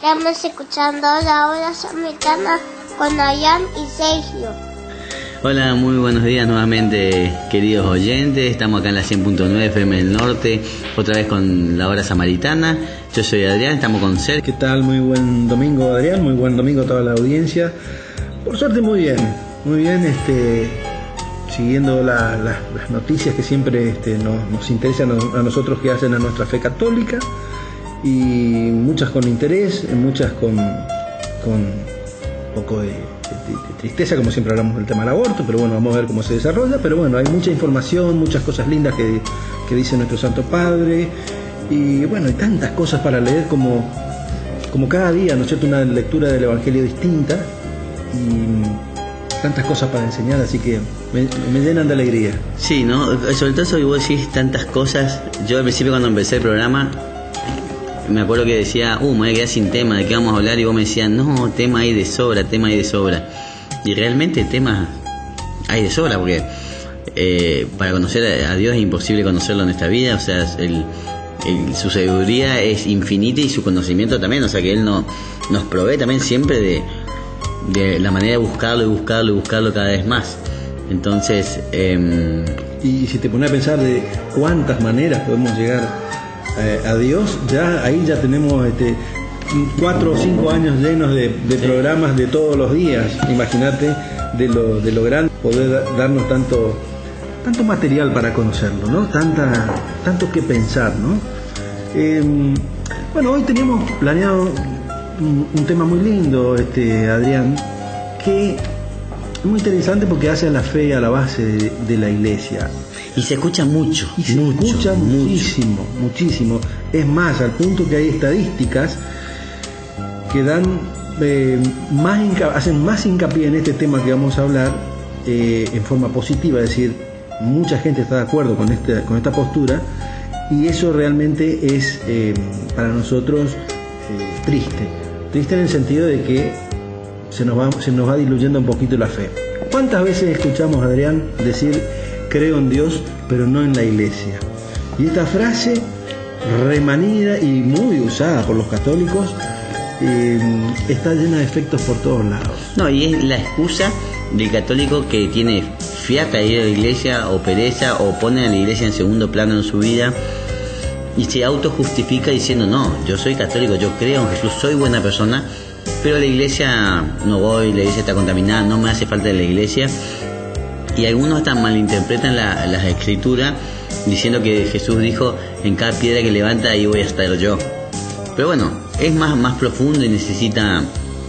Estamos escuchando la hora samaritana con Adrián y Sergio. Hola, muy buenos días nuevamente, queridos oyentes. Estamos acá en la 100.9 FM del Norte, otra vez con la hora samaritana. Yo soy Adrián, estamos con Sergio. ¿Qué tal? Muy buen domingo, Adrián, muy buen domingo a toda la audiencia. Por suerte muy bien, siguiendo las noticias que siempre nos interesan a nosotros, que hacen a nuestra fe católica, y muchas con interés, muchas con un poco de tristeza, como siempre hablamos del tema del aborto, pero bueno, vamos a ver cómo se desarrolla. Pero bueno, hay mucha información, muchas cosas lindas que dice nuestro Santo Padre, y bueno, hay tantas cosas para leer como cada día, ¿no es cierto?, una lectura del Evangelio distinta, y tantas cosas para enseñar, así que me llenan de alegría. Sí, ¿no? Sobre todo eso que vos decís, tantas cosas. Yo al principio, cuando empecé el programa, me acuerdo que decía, me voy a quedar sin tema, ¿de qué vamos a hablar? Y vos me decías, no, tema hay de sobra. Y realmente temas hay de sobra, porque para conocer a Dios es imposible conocerlo en esta vida. O sea, su sabiduría es infinita y su conocimiento también. O sea, que Él nos provee también siempre de la manera de buscarlo cada vez más. Entonces, y si te pones a pensar de cuántas maneras podemos llegar a Dios, ahí ya tenemos 4 o 5 años llenos de programas de todos los días. Imagínate de lo grande, poder darnos tanto material para conocerlo, ¿no? Tanto que pensar, ¿no? Bueno, hoy teníamos planeado un tema muy lindo, Adrián, que es muy interesante porque hace a la fe a la base de la iglesia. Y se escucha mucho. Y se escucha muchísimo. Es más, al punto que hay estadísticas que dan hacen más hincapié en este tema que vamos a hablar en forma positiva. Es decir, mucha gente está de acuerdo con esta postura, y eso realmente es para nosotros triste en el sentido de que se nos va diluyendo un poquito la fe. ¿Cuántas veces escuchamos a Adrián decir creo en Dios pero no en la iglesia? Y esta frase, remanida y muy usada por los católicos, está llena de efectos por todos lados. No, y es la excusa del católico que tiene fiaca de ir a la iglesia, o pereza, o pone a la iglesia en segundo plano en su vida, y se autojustifica diciendo, no, yo soy católico, yo creo en Jesús, soy buena persona, pero a la iglesia no voy, la iglesia está contaminada, no me hace falta la iglesia. Y algunos hasta malinterpretan las escrituras diciendo que Jesús dijo, en cada piedra que levanta ahí voy a estar yo. Pero bueno, es más profundo y necesita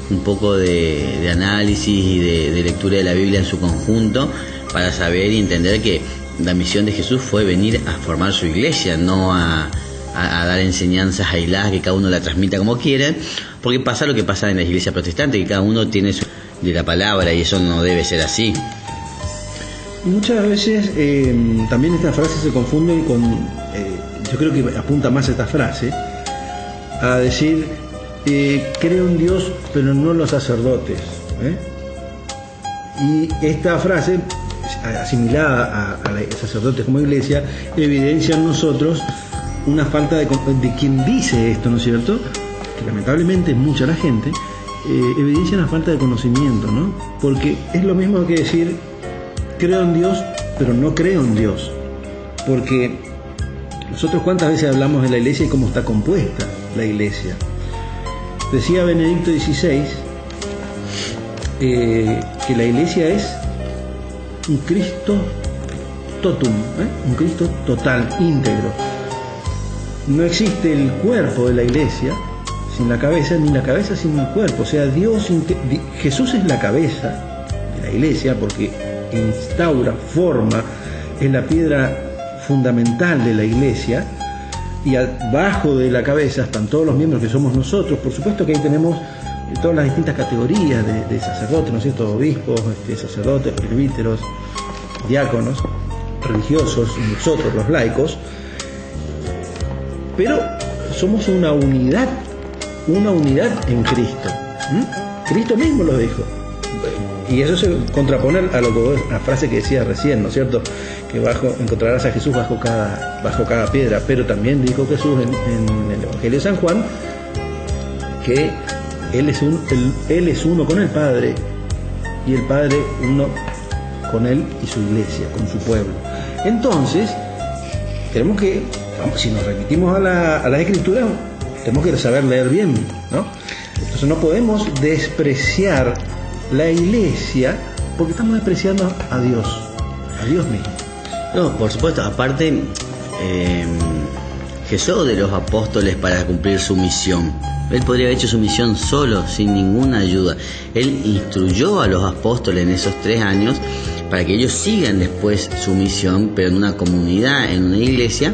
un poco de análisis y de lectura de la Biblia en su conjunto, para saber y entender que la misión de Jesús fue venir a formar su iglesia, no a dar enseñanzas aisladas que cada uno la transmita como quiera, porque pasa lo que pasa en la iglesia protestante, que cada uno tiene su de la palabra, y eso no debe ser así. Muchas veces también esta frase se confunde con, yo creo que apunta más esta frase a decir creo en Dios pero no en los sacerdotes, y esta frase asimilada a los sacerdotes como iglesia evidencia en nosotros una falta de quien dice esto, ¿no es cierto?, que lamentablemente es mucha la gente, evidencia una falta de conocimiento, ¿no? Porque es lo mismo que decir creo en Dios pero no creo en Dios, porque nosotros cuántas veces hablamos de la iglesia y cómo está compuesta la iglesia. Decía Benedicto XVI que la iglesia es un Cristo totum, un Cristo total, íntegro. No existe el cuerpo de la iglesia sin la cabeza, ni la cabeza sin el cuerpo. O sea, Jesús es la cabeza de la iglesia porque instaura, forma, es la piedra fundamental de la iglesia, y abajo de la cabeza están todos los miembros que somos nosotros. Por supuesto que ahí tenemos todas las distintas categorías de sacerdotes, ¿no es cierto?, obispos, sacerdotes, presbíteros, diáconos, religiosos, nosotros los laicos, pero somos una unidad en Cristo. Cristo mismo lo dijo. Y eso se contrapone a la frase que decía recién, ¿no es cierto?, que encontrarás a Jesús bajo cada piedra. Pero también dijo Jesús en el Evangelio de San Juan que Él es uno con el Padre y el Padre uno con Él y su iglesia, con su pueblo. Entonces, tenemos que, si nos remitimos a la Escritura, tenemos que saber leer bien, ¿no? Entonces no podemos despreciar la iglesia porque estamos despreciando a Dios mismo. No, por supuesto, aparte Jesús de los apóstoles para cumplir su misión. Él podría haber hecho su misión solo, sin ninguna ayuda. Él instruyó a los apóstoles en esos 3 años para que ellos sigan después su misión, pero en una comunidad, en una iglesia,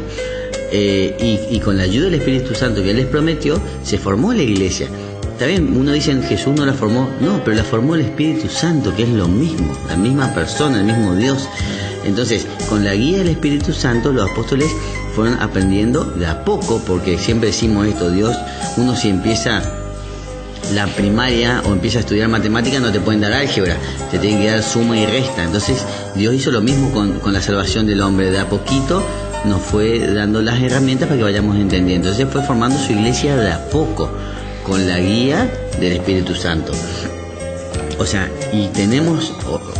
y con la ayuda del Espíritu Santo que Él les prometió, se formó la iglesia. Está bien, uno dice Jesús no la formó, no, pero la formó el Espíritu Santo, que es lo mismo, la misma persona, el mismo Dios. Entonces, con la guía del Espíritu Santo, los apóstoles fueron aprendiendo de a poco, porque siempre decimos esto, uno si empieza la primaria o empieza a estudiar matemáticas no te pueden dar álgebra, te tienen que dar suma y resta. Entonces, Dios hizo lo mismo con la salvación del hombre, de a poquito nos fue dando las herramientas para que vayamos entendiendo. Entonces fue formando su iglesia de a poco, con la guía del Espíritu Santo. O sea, y tenemos,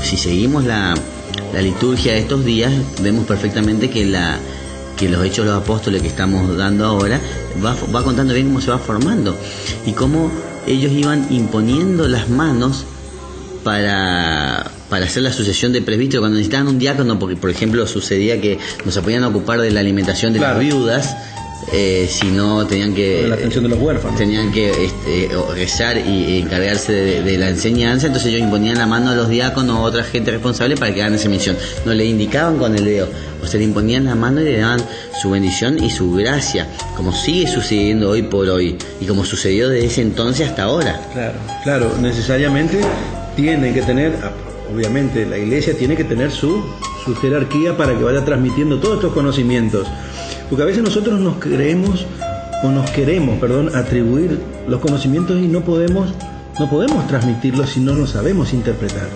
si seguimos la liturgia de estos días, vemos perfectamente que los hechos de los apóstoles que estamos dando ahora va contando bien cómo se va formando y cómo ellos iban imponiendo las manos para hacer la sucesión de presbíteros cuando necesitaban un diácono, porque por ejemplo sucedía que no se podían ocupar de la alimentación de las viudas, si no tenían que de la atención de los huérfanos, tenían que rezar y encargarse de la enseñanza. Entonces ellos imponían la mano a los diáconos o a otra gente responsable para que hagan esa misión, no le indicaban con el dedo, o sea, le imponían la mano y le daban su bendición y su gracia, como sigue sucediendo hoy por hoy y como sucedió desde ese entonces hasta ahora. Claro, necesariamente tiene que tener, obviamente la iglesia tiene que tener su jerarquía para que vaya transmitiendo todos estos conocimientos, porque a veces nosotros nos queremos atribuir los conocimientos y no podemos transmitirlos si no los sabemos interpretar.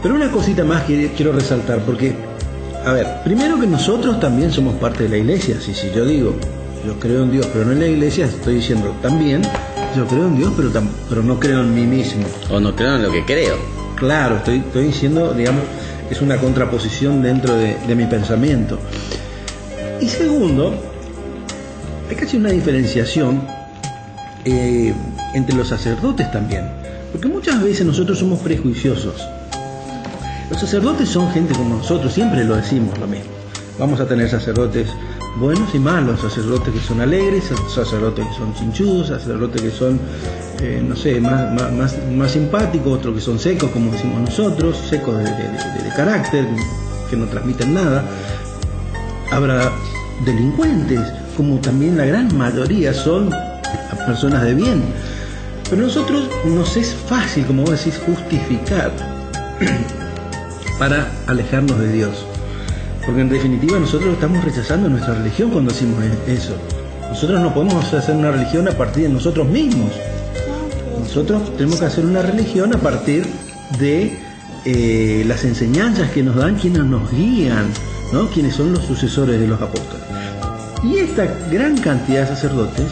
Pero una cosita más que quiero resaltar, porque, a ver, primero que nosotros también somos parte de la iglesia. Si yo digo, yo creo en Dios, pero no en la iglesia, estoy diciendo también, yo creo en Dios, pero no creo en mí mismo. O no creo en lo que creo. Claro, estoy diciendo, digamos, es una contraposición dentro de mi pensamiento. Y segundo, hay casi una diferenciación entre los sacerdotes también, porque muchas veces nosotros somos prejuiciosos. Los sacerdotes son gente como nosotros, siempre lo decimos lo mismo. Vamos a tener sacerdotes buenos y malos, sacerdotes que son alegres, sacerdotes que son chinchudos, sacerdotes que son, más simpáticos, otros que son secos, como decimos nosotros, secos de carácter, que no transmiten nada. Habrá delincuentes, como también la gran mayoría son personas de bien. Pero nosotros nos es fácil, como vos decís, justificar para alejarnos de Dios. Porque en definitiva nosotros estamos rechazando nuestra religión cuando decimos eso. Nosotros no podemos hacer una religión a partir de nosotros mismos. Nosotros tenemos que hacer una religión a partir de las enseñanzas que nos dan quienes nos guían, ¿no? Quienes son los sucesores de los apóstoles. Y esta gran cantidad de sacerdotes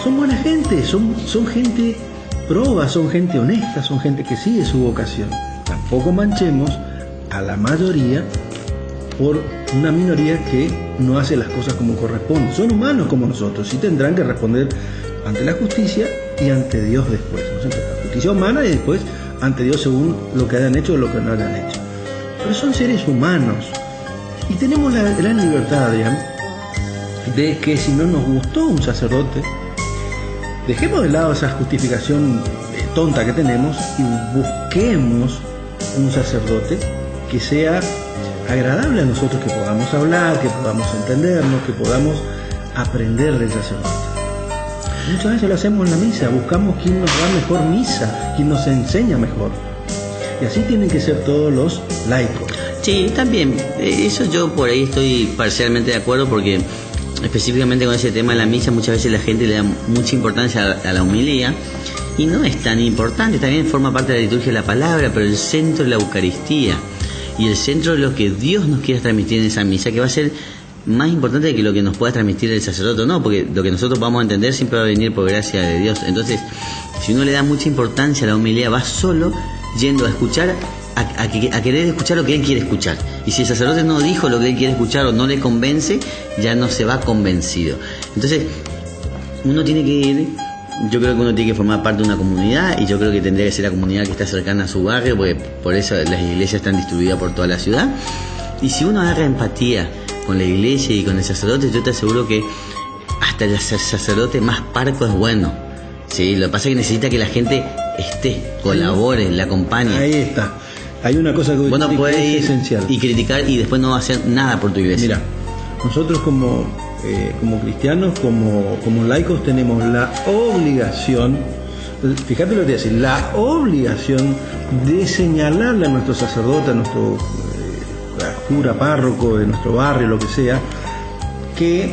son buena gente, son gente proba, son gente honesta, son gente que sigue su vocación. Tampoco manchemos a la mayoría por una minoría que no hace las cosas como corresponde. Son humanos como nosotros y tendrán que responder ante la justicia y ante Dios después, ¿no? La justicia humana y después ante Dios según lo que hayan hecho o lo que no hayan hecho. Pero son seres humanos y tenemos la gran libertad, Adrián, de que si no nos gustó un sacerdote, dejemos de lado esa justificación tonta que tenemos y busquemos un sacerdote que sea agradable a nosotros, que podamos hablar, que podamos entendernos, que podamos aprender del sacerdote. Muchas veces lo hacemos en la misa, buscamos quién nos da mejor misa, quién nos enseña mejor. Y así tienen que ser todos los laicos. Sí, también, eso yo por ahí estoy parcialmente de acuerdo, porque específicamente con ese tema de la misa muchas veces la gente le da mucha importancia a la homilía y no es tan importante, también forma parte de la liturgia de la palabra, pero el centro es la Eucaristía y el centro es lo que Dios nos quiere transmitir en esa misa, que va a ser más importante que lo que nos pueda transmitir el sacerdote, no, porque lo que nosotros vamos a entender siempre va a venir por gracia de Dios. Entonces, si uno le da mucha importancia a la homilía, va solo yendo a escuchar, a querer escuchar lo que él quiere escuchar. Y si el sacerdote no dijo lo que él quiere escuchar o no le convence, ya no se va convencido. Entonces, uno tiene que ir, yo creo que uno tiene que formar parte de una comunidad, y yo creo que tendría que ser la comunidad que está cercana a su barrio, porque por eso las iglesias están distribuidas por toda la ciudad. Y si uno agarra empatía con la iglesia y con el sacerdote, yo te aseguro que hasta el sacerdote más parco es bueno. Sí, lo que pasa es que necesita que la gente colabore, la acompañe. Ahí está. Hay una cosa que bueno, puedes es ir esencial. y criticar y después no hacer nada por tu iglesia. Mira, nosotros como cristianos, como laicos, tenemos la obligación, fíjate lo que te dice, la obligación de señalarle a nuestro sacerdote, a nuestro cura, párroco de nuestro barrio, lo que sea, que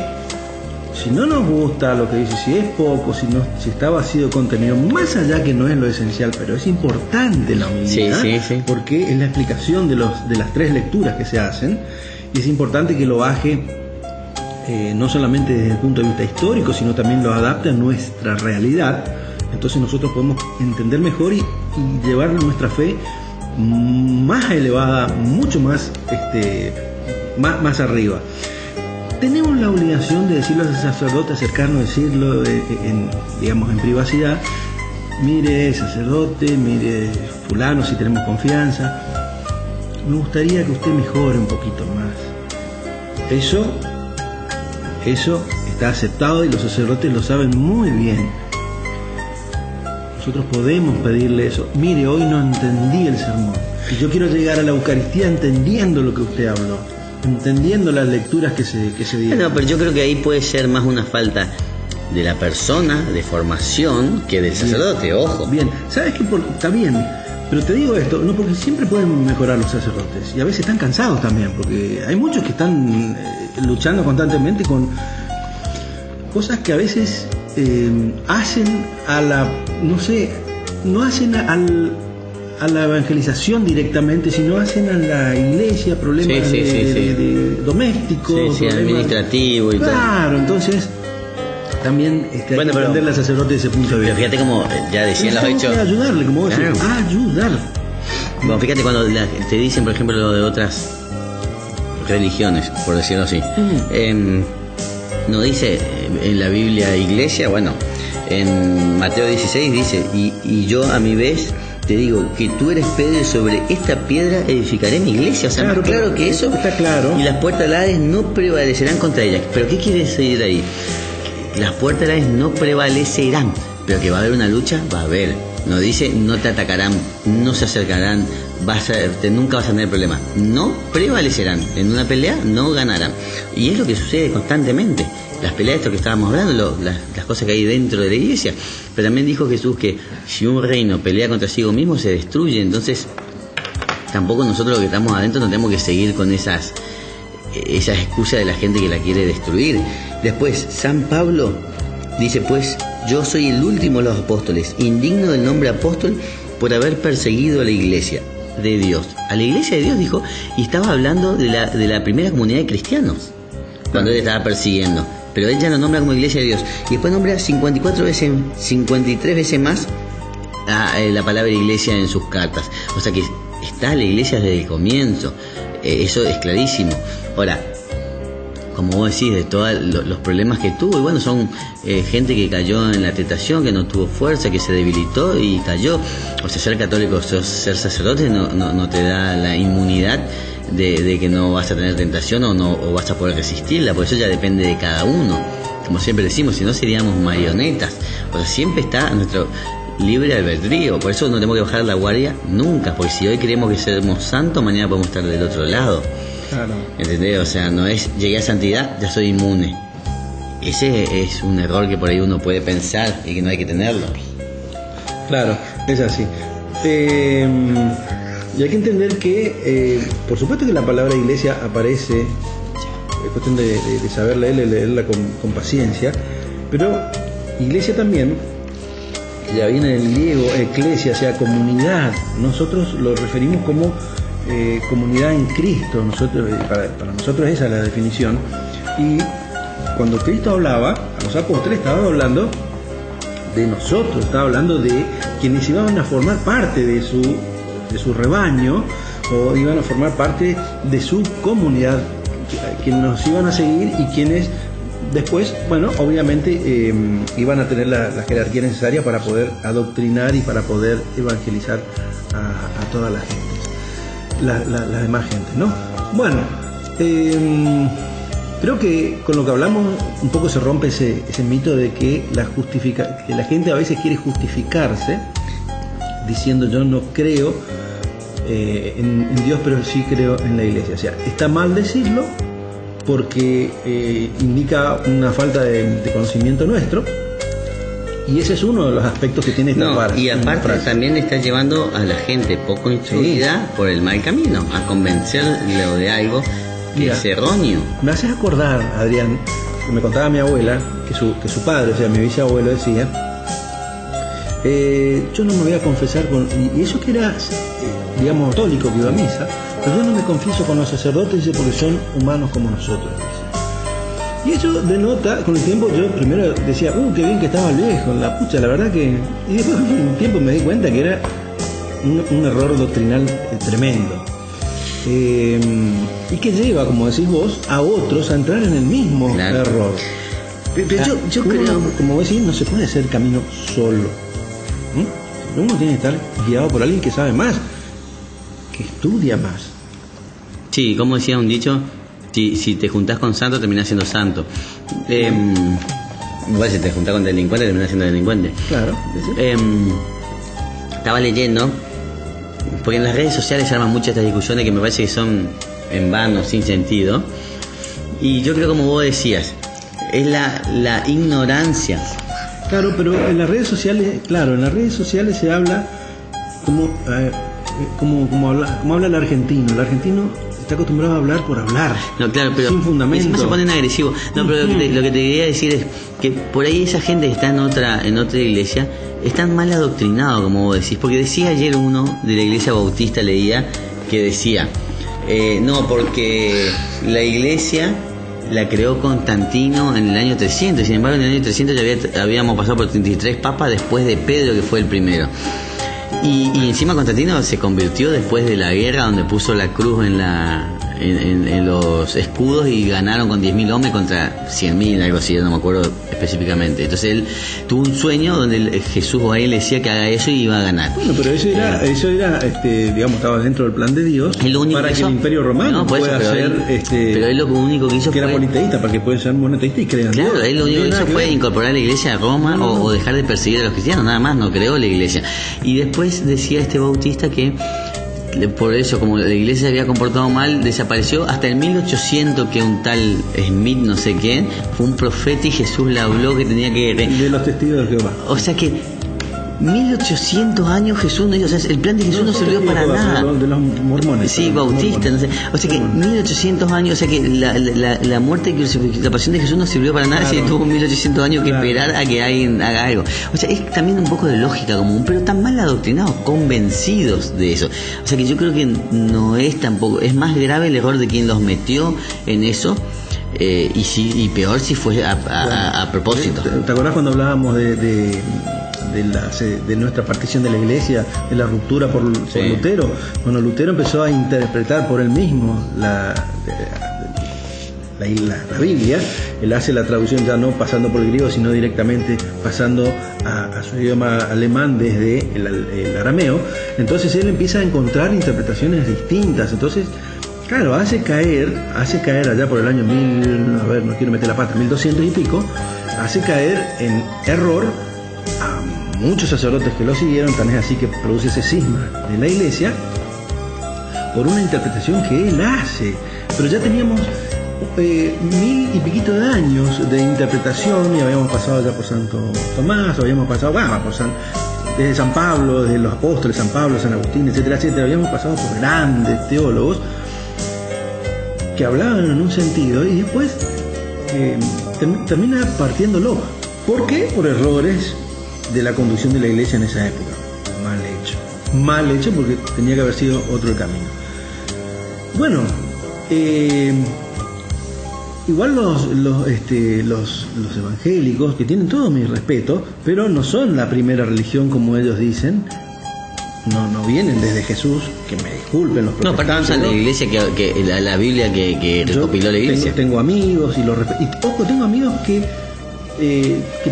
si no nos gusta lo que dice, si es poco, si está vacío de contenido, más allá que no es lo esencial, pero es importante la homilía, sí. porque es la explicación de las 3 lecturas que se hacen, y es importante que lo baje no solamente desde el punto de vista histórico, sino también lo adapte a nuestra realidad. Entonces nosotros podemos entender mejor y llevar nuestra fe más elevada, mucho más más arriba. Tenemos la obligación de decirlo al sacerdote, acercarnos, decirlo digamos en privacidad. Mire, sacerdote, mire, fulano, si tenemos confianza, me gustaría que usted mejore un poquito más. Eso está aceptado y los sacerdotes lo saben muy bien. Nosotros podemos pedirle eso. Mire, hoy no entendí el sermón y yo quiero llegar a la Eucaristía entendiendo lo que usted habló, entendiendo las lecturas que se dieron. Bueno, pero yo creo que ahí puede ser más una falta de la persona, de formación, que del sacerdote, bien, ojo. Bien, ¿sabes qué? Está bien, pero te digo esto, no, porque siempre pueden mejorar los sacerdotes y a veces están cansados también, porque hay muchos que están luchando constantemente con cosas que a veces hacen a la, no hacen a la evangelización directamente, sino hacen a la iglesia problemas de domésticos, sí, administrativo y claro, tal. Claro, entonces también hay que entenderle al sacerdote desde ese punto de vista. Pero fíjate como ya decían los hechos. Ayudarle, como vos decís, ayudar. Bueno, fíjate cuando te dicen, por ejemplo, lo de otras religiones, por decirlo así. No dice en la Biblia iglesia, bueno, en Mateo 16 dice, y yo a mi vez te digo que tú eres Pedro y sobre esta piedra edificaré mi iglesia. O sea, claro que eso está claro. Y las puertas del Hades no prevalecerán contra ella. ¿Pero qué quiere decir ahí? Las puertas del Hades no prevalecerán, pero que va a haber una lucha, va a haber. No dice no te atacarán, no se acercarán, nunca vas a tener problemas. No prevalecerán. En una pelea no ganarán. Y es lo que sucede constantemente. Las peleas, esto que estábamos hablando, las cosas que hay dentro de la iglesia. Pero también dijo Jesús que si un reino pelea contra sí mismo, se destruye. Entonces, tampoco nosotros los que estamos adentro no tenemos que seguir con esas excusas de la gente que la quiere destruir. Después, San Pablo dice, pues, yo soy el último de los apóstoles, indigno del nombre apóstol por haber perseguido a la iglesia de Dios. A la iglesia de Dios dijo, y estaba hablando de la primera comunidad de cristianos, cuando él estaba persiguiendo. Pero él ya lo nombra como iglesia de Dios. Y después nombra 53 veces más la palabra iglesia en sus cartas. O sea que está la iglesia desde el comienzo. Eso es clarísimo. Ahora, como vos decís, de todos los problemas que tuvo, y bueno, son gente que cayó en la tentación, que no tuvo fuerza, que se debilitó y cayó. O sea, ser católico, ser sacerdote no te da la inmunidad de que no vas a tener tentación o vas a poder resistirla, por eso ya depende de cada uno. Como siempre decimos, si no seríamos marionetas. O sea, siempre está nuestro libre albedrío, por eso no tenemos que bajar la guardia nunca, porque si hoy creemos que somos santos, mañana podemos estar del otro lado. Claro. ¿Entendés? O sea, no es llegué a santidad, ya soy inmune. Ese es un error que por ahí uno puede pensar y que no hay que tenerlo. Claro, es así. Y hay que entender que, por supuesto que la palabra iglesia aparece, es cuestión de saber leerla con paciencia, pero iglesia también, ya viene del griego, eclesia, o sea, comunidad. Nosotros lo referimos como comunidad en Cristo. Para nosotros esa es la definición. Y cuando Cristo hablaba a los apóstoles, estaba hablando de nosotros, estaba hablando de quienes iban a formar parte de su rebaño, o iban a formar parte de su comunidad, quienes nos iban a seguir y quienes después, bueno, obviamente iban a tener la jerarquía necesaria para poder adoctrinar y para poder evangelizar a toda la gente, la demás gente, ¿no? Bueno, creo que con lo que hablamos un poco se rompe ese mito de que la gente a veces quiere justificarse diciendo yo no creo en Dios, pero sí creo en la iglesia. O sea, está mal decirlo porque indica una falta de conocimiento nuestro, y ese es uno de los aspectos que tiene esta frase. Y aparte también está llevando a la gente poco instruida por el mal camino, a convencerlo de algo que es erróneo. Me haces acordar, Adrián, que me contaba mi abuela que su padre, o sea, mi bisabuelo, decía yo no me voy a confesar y eso que era digamos católico, que iba a misa, pero yo no me confieso con los sacerdotes, dice, porque son humanos como nosotros, dice. Y eso denota, con el tiempo yo primero decía, qué bien que estaba viejo, la pucha, la verdad que, y después con un tiempo me di cuenta que era un error doctrinal tremendo, y que lleva, como decís vos, a otros a entrar en el mismo error. Pero yo creo, como decís, no se puede hacer camino solo. Uno tiene que estar guiado por alguien que sabe más, que estudia más. Sí, como decía un dicho, si te juntás con santo terminás siendo santo. Igual si te juntás con delincuente terminás siendo delincuente. Claro. Estaba leyendo, porque en las redes sociales se arman muchas estas discusiones que me parece que son en vano, sin sentido, y yo creo, como vos decías, es la ignorancia. Claro, pero en las redes sociales, se habla como habla el argentino. El argentino está acostumbrado a hablar por hablar. No, claro, pero sin fundamento. Encima se ponen agresivos. No, pero lo que te quería decir es que por ahí esa gente que está en otra iglesia están mal adoctrinados, como vos decís. Porque decía ayer uno de la iglesia bautista, leía, que decía, no, porque la iglesia la creó Constantino en el año 300, y sin embargo en el año 300 ya habíamos pasado por 33 papas después de Pedro, que fue el primero. Y encima Constantino se convirtió después de la guerra, donde puso la cruz en los escudos, y ganaron con 10.000 hombres contra 100.000, algo así, no me acuerdo específicamente. Entonces él tuvo un sueño donde Jesús o a él le decía que haga eso y iba a ganar. Bueno, pero eso era digamos, estaba dentro del plan de Dios para que el Imperio Romano pueda ser pero él lo único que hizo que era politeísta, para que pueda ser monoteísta y crean. Claro, él lo único que hizo fue incorporar la iglesia a Roma, o dejar de perseguir a los cristianos, nada más, no creó la iglesia. Y después decía este bautista que por eso, como la iglesia se había comportado mal, desapareció hasta el 1800, que un tal Smith, no sé quién, fue un profeta y Jesús le habló que tenía que... De los testigos de Jehová. O sea que 1800 años Jesús no hizo, o sea, el plan de Jesús no sirvió para nada. De los mormones. Sí, bautistas, no sé. O sea que 1800 años, o sea que la muerte y la pasión de Jesús no sirvió para nada, si tuvo 1800 años que esperar a que alguien haga algo. O sea, es también un poco de lógica común, pero tan mal adoctrinados, convencidos de eso. O sea que yo creo que no es tampoco, es más grave el error de quien los metió en eso. Y peor si fue a propósito. ¿Te acordás cuando hablábamos de nuestra partición de la iglesia, de la ruptura por Lutero? Cuando Lutero empezó a interpretar por él mismo la Biblia, él hace la traducción ya no pasando por el griego, sino directamente pasando a su idioma alemán desde el arameo. Entonces él empieza a encontrar interpretaciones distintas. Entonces, claro, hace caer allá por el año 1200 y pico, hace caer en error a muchos sacerdotes que lo siguieron. Tan es así que produce ese cisma de la iglesia por una interpretación que él hace. Pero ya teníamos 1000 y piquito de años de interpretación, y habíamos pasado ya por Santo Tomás, habíamos pasado desde San Pablo, desde los apóstoles, San Pablo, San Agustín, etcétera, etcétera. Habíamos pasado por grandes teólogos que hablaban en un sentido y después termina partiéndolo. ¿Por qué? Por errores de la conducción de la iglesia en esa época. Mal hecho porque tenía que haber sido otro el camino. Bueno, igual los evangélicos, que tienen todo mi respeto, pero no son la primera religión como ellos dicen. No vienen desde Jesús, que me disculpen los No, aparte protestantes. usan la iglesia la Biblia que Yo recopiló la iglesia. Tengo amigos y ojo, tengo amigos que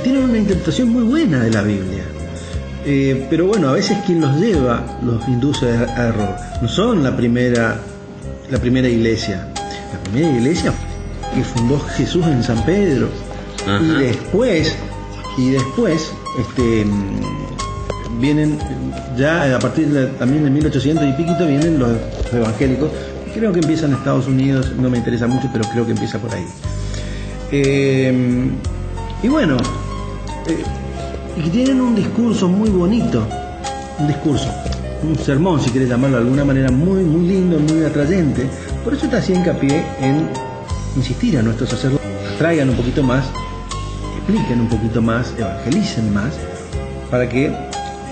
tienen una interpretación muy buena de la Biblia. Pero bueno, a veces quien los lleva los induce a error. No son la primera iglesia. La primera iglesia que fundó Jesús en San Pedro. Ajá. Y después vienen ya a partir también de 1800 y piquito vienen los evangélicos. Creo que empiezan en Estados Unidos, no me interesa mucho, pero creo que empieza por ahí. Y bueno, y que tienen un discurso muy bonito, un sermón, si quieres llamarlo de alguna manera, muy, muy lindo, muy atrayente. Por eso te hacía hincapié en insistir a nuestros sacerdotes, traigan un poquito más, expliquen un poquito más, evangelicen más, para que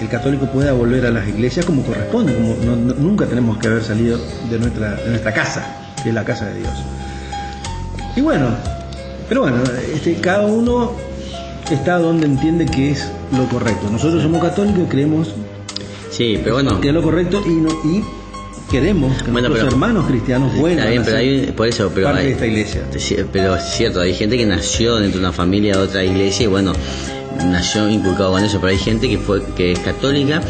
el católico pueda volver a las iglesias como corresponde, como nunca tenemos que haber salido de nuestra casa, que es la casa de Dios. Y bueno, pero bueno, cada uno está donde entiende que es lo correcto. Nosotros somos católicos y creemos Sí, pero bueno. que es lo correcto y queremos que nuestros hermanos cristianos vuelvan bien, pero a ser por eso, pero parte de esta iglesia. Pero es cierto, hay gente que nació dentro de una familia de otra iglesia y bueno, nació inculcado con eso, pero hay gente que es católica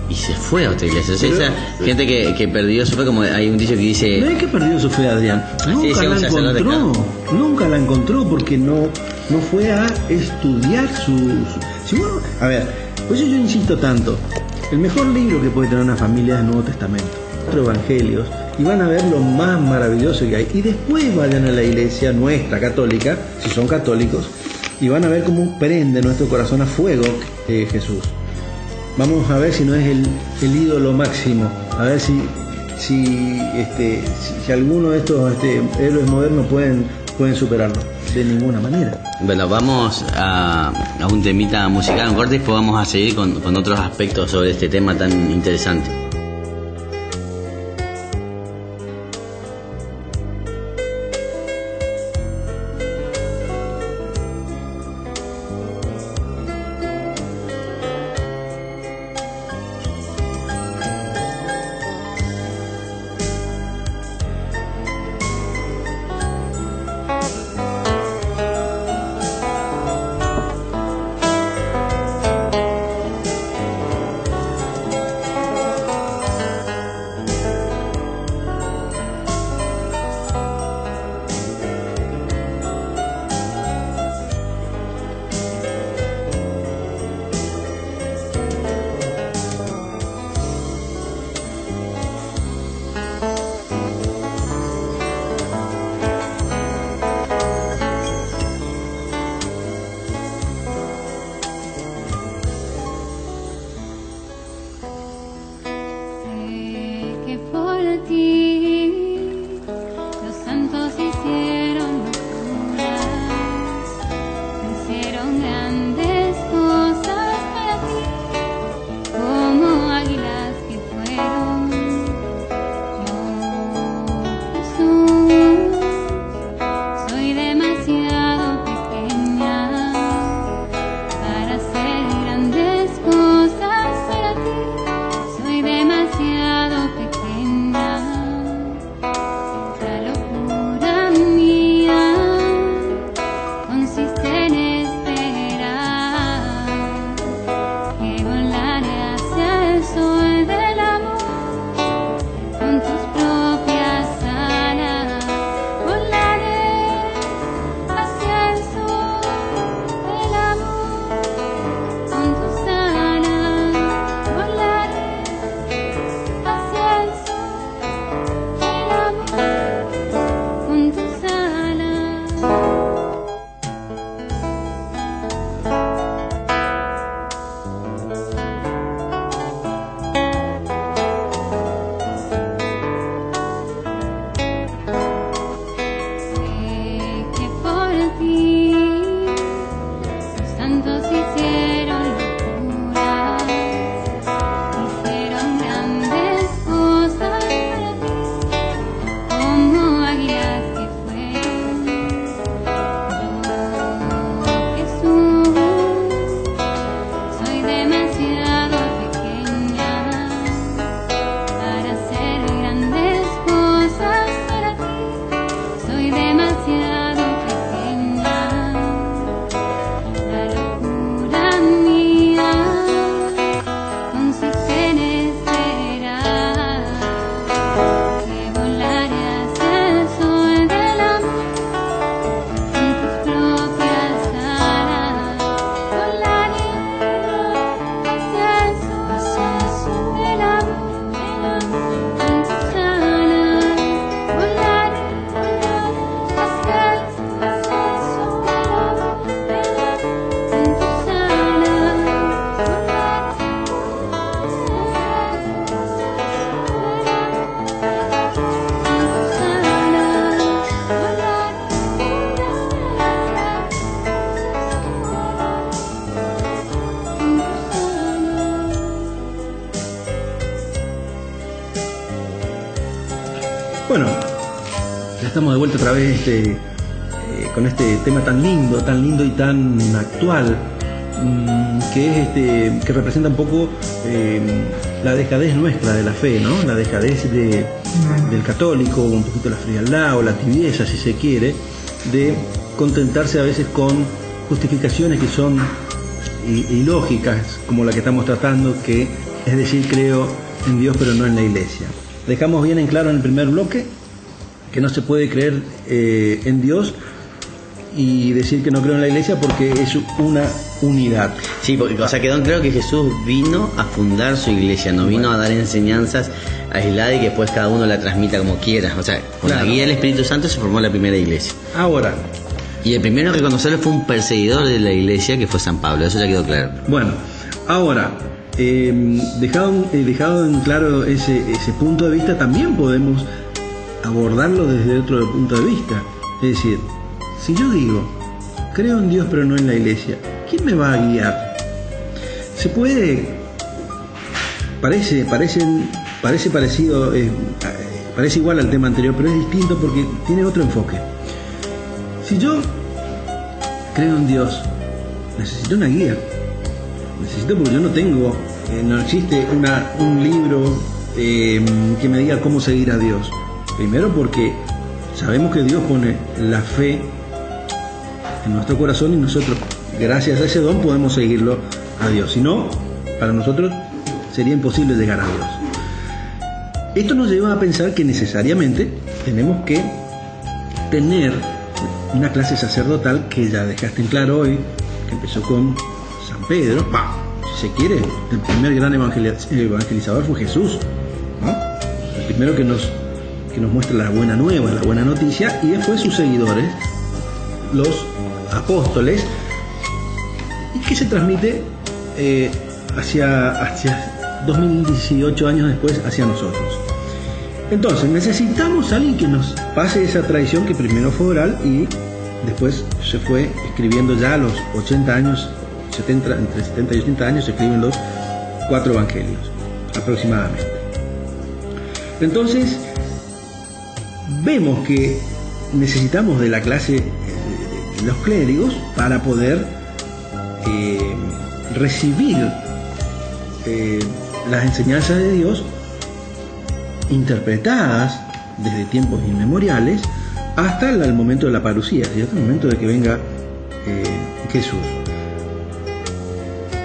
y se fue a otra iglesia. O sea, esa gente que perdió su fe, como hay un dicho que dice... No es que perdió su fe, Adrián. Nunca la encontró. Nunca la encontró porque no fue a estudiar si uno, a ver, por eso yo insisto tanto. El mejor libro que puede tener una familia es el Nuevo Testamento, los evangelios, y van a ver lo más maravilloso que hay. Y después vayan a la iglesia nuestra católica, si son católicos, y van a ver cómo prende nuestro corazón a fuego Jesús. Vamos a ver si no es el ídolo máximo, a ver si alguno de estos héroes modernos pueden superarlo. De ninguna manera. Bueno, vamos a un temita musical, un corte, y después vamos a seguir con otros aspectos sobre este tema tan interesante. Bueno, ya estamos de vuelta otra vez con este tema tan lindo y tan actual, que es que representa un poco la dejadez nuestra de la fe, ¿no? La dejadez del católico, un poquito la frialdad o la tibieza, si se quiere, de contentarse a veces con justificaciones que son ilógicas, como la que estamos tratando, que es decir, creo en Dios pero no en la Iglesia. Dejamos bien en claro en el primer bloque que no se puede creer en Dios y decir que no creo en la Iglesia porque es una unidad. Sí, porque, o sea, quedó claro que Jesús vino a fundar su iglesia, no vino a dar enseñanzas aisladas y que después cada uno la transmita como quiera. O sea, con la guía del Espíritu Santo se formó la primera iglesia. Ahora, y el primero en reconocerlo fue un perseguidor de la iglesia, que fue San Pablo. Eso ya quedó claro. Bueno, ahora, dejado en claro ese punto de vista, también podemos abordarlo desde otro punto de vista. Es decir, si yo digo, creo en Dios pero no en la Iglesia, ¿quién me va a guiar? Se puede, parece parecido, parece igual al tema anterior, pero es distinto porque tiene otro enfoque. Si yo creo en Dios, necesito una guía. Necesito, porque yo no tengo, no existe un libro que me diga cómo seguir a Dios. Primero porque sabemos que Dios pone la fe en nuestro corazón y nosotros, gracias a ese don, podemos seguirlo a Dios. Si no, para nosotros sería imposible llegar a Dios. Esto nos lleva a pensar que necesariamente tenemos que tener una clase sacerdotal, que ya dejaste en claro hoy, que empezó con San Pedro. Si se quiere, el primer gran evangelizador fue Jesús, ¿no? El primero que nos muestra la buena nueva, la buena noticia, y después sus seguidores, los apóstoles, y que se transmite hacia 2018 años después hacia nosotros. Entonces necesitamos a alguien que nos pase esa tradición que primero fue oral y después se fue escribiendo. Ya a los 80 años, entre 70 y 80 años, se escriben los 4 evangelios aproximadamente. Entonces vemos que necesitamos de la clase de los clérigos para poder recibir las enseñanzas de Dios interpretadas desde tiempos inmemoriales hasta el momento de la parucía, y hasta el momento de que venga Jesús.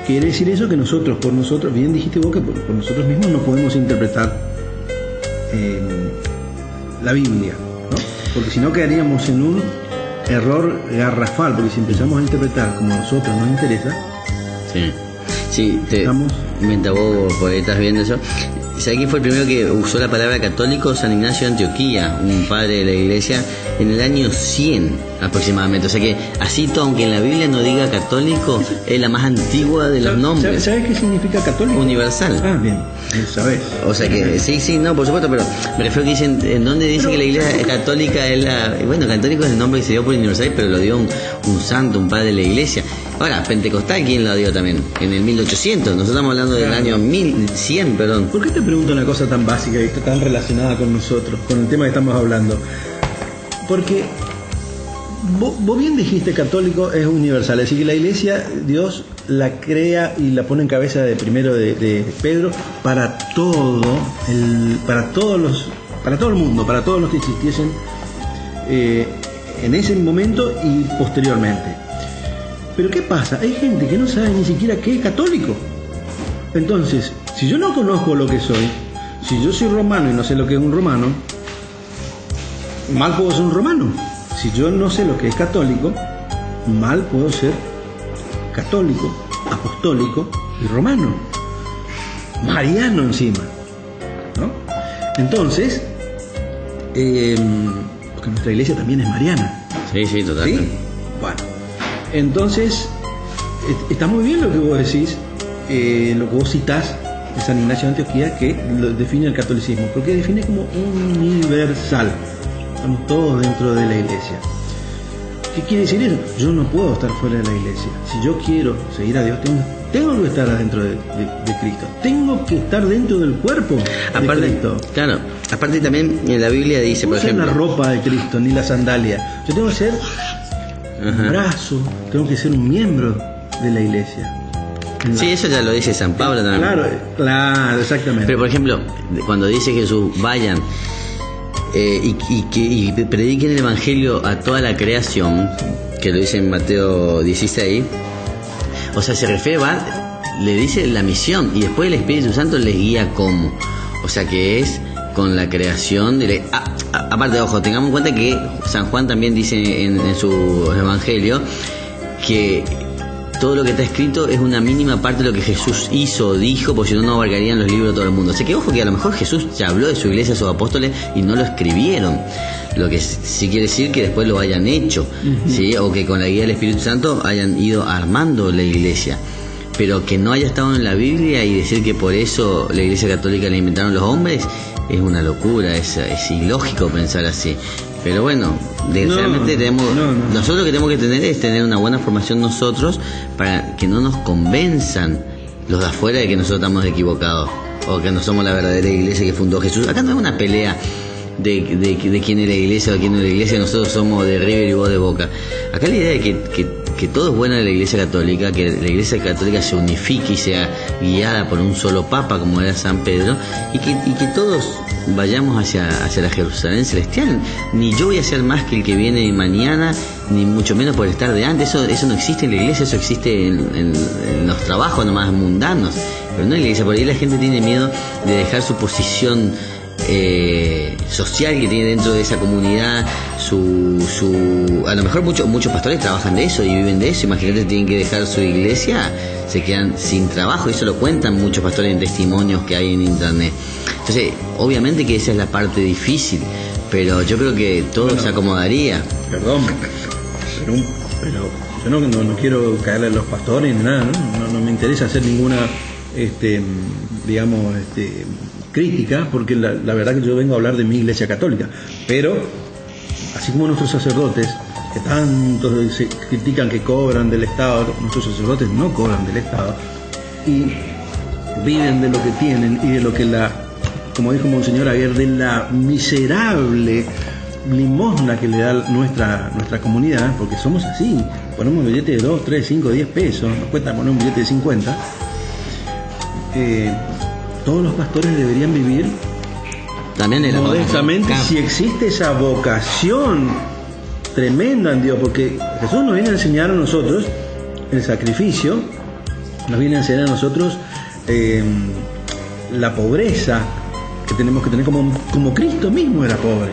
Quiere decir eso que nosotros, por nosotros, bien dijiste vos, que por nosotros mismos no podemos interpretar la Biblia, ¿no? Porque si no quedaríamos en un error garrafal, porque si empezamos a interpretar como a nosotros nos interesa, mientras vos estás viendo eso, ¿sabés quién fue el primero que usó la palabra católico? San Ignacio de Antioquía, un padre de la iglesia, en el año 100 aproximadamente. O sea que así todo, aunque en la Biblia no diga católico, es la más antigua de los nombres. ¿Sabes qué significa católico? Universal. Ah, bien, sabes. O sea que sí, no, por supuesto, pero me refiero que dicen, ¿en dónde dice que la iglesia católica es la...? Bueno, católico es el nombre que se dio por universal, pero lo dio un santo, un padre de la iglesia. Ahora, pentecostal, ¿quién lo dio también? En el 1800, nosotros estamos hablando del año 1100, perdón. ¿Por qué te pregunto una cosa tan básica y tan relacionada con nosotros, con el tema que estamos hablando? Porque vos bien dijiste, católico es universal, es decir, que la iglesia, Dios la crea y la pone en cabeza de Pedro para todo el mundo, para todos los que existiesen en ese momento y posteriormente. Pero ¿qué pasa? Hay gente que no sabe ni siquiera qué es católico. Entonces, si yo no conozco lo que soy, si yo soy romano y no sé lo que es un romano, mal puedo ser un romano. Si yo no sé lo que es católico, mal puedo ser católico, apostólico y romano, mariano encima, ¿no? Entonces, porque nuestra iglesia también es mariana. Sí, totalmente. ¿Sí? Bueno, entonces está muy bien lo que vos decís, lo que vos citás de San Ignacio de Antioquía, que lo define el catolicismo, porque define como universal. Estamos todos dentro de la iglesia. ¿Qué quiere decir eso? Yo no puedo estar fuera de la iglesia. Si yo quiero seguir a Dios, tengo que estar adentro de Cristo. Tengo que estar dentro del cuerpo de Cristo. Claro, aparte también en la Biblia dice, por ejemplo... No la ropa de Cristo, ni la sandalia. Yo tengo que ser un brazo, tengo que ser un miembro de la iglesia. Sí, eso ya lo dice San Pablo también. Claro, exactamente. Pero por ejemplo, cuando dice Jesús, vayan y prediquen el Evangelio a toda la creación, que lo dice en Mateo 16, o sea, se refiere, le dice la misión, y después el Espíritu Santo les guía cómo. O sea, que es con la creación de aparte, ojo, tengamos en cuenta que San Juan también dice en su Evangelio que todo lo que está escrito es una mínima parte de lo que Jesús hizo o dijo, porque si no, no abarcarían los libros de todo el mundo. O sea que ojo, que a lo mejor Jesús ya habló de su iglesia, de sus apóstoles, y no lo escribieron. Lo que sí quiere decir que después lo hayan hecho, ¿sí? O que con la guía del Espíritu Santo hayan ido armando la iglesia. Pero que no haya estado en la Biblia y decir que por eso la iglesia católica la inventaron los hombres, es una locura, es ilógico pensar así. Pero bueno, realmente nosotros lo que tenemos que tener es tener una buena formación nosotros, para que no nos convenzan los de afuera de que nosotros estamos equivocados, o que no somos la verdadera iglesia que fundó Jesús. Acá no es una pelea de quién es la iglesia o quién no es la iglesia, nosotros somos de River y vos de Boca. Acá la idea es que todo es bueno de la iglesia católica, que la iglesia católica se unifique y sea guiada por un solo papa como era San Pedro, y que todos vayamos hacia la Jerusalén celestial. Ni yo voy a ser más que el que viene mañana, ni mucho menos por estar de antes. Eso no existe en la iglesia, eso existe en los trabajos nomás mundanos, pero no en la iglesia. Por ahí la gente tiene miedo de dejar su posición social que tiene dentro de esa comunidad, a lo mejor muchos pastores trabajan de eso y viven de eso. Imagínate, tienen que dejar su iglesia, se quedan sin trabajo. Eso lo cuentan muchos pastores en testimonios que hay en internet. Entonces, obviamente que esa es la parte difícil, pero yo creo que todo se acomodaría. Perdón, pero yo no quiero caerle a los pastores ni nada, no me interesa hacer ninguna crítica, porque la verdad que yo vengo a hablar de mi iglesia católica. Pero así como nuestros sacerdotes, que tanto se critican que cobran del Estado, nuestros sacerdotes no cobran del Estado y viven de lo que tienen y de lo que como dijo Monseñor Aguer, de la miserable limosna que le da nuestra comunidad, porque somos así, ponemos un billete de 2, 3, 5, 10 pesos, nos cuesta poner un billete de 50. Todos los pastores deberían vivir también modestamente, si existe esa vocación tremenda en Dios, porque Jesús nos viene a enseñar a nosotros el sacrificio, nos viene a enseñar a nosotros la pobreza que tenemos que tener, como Cristo mismo era pobre.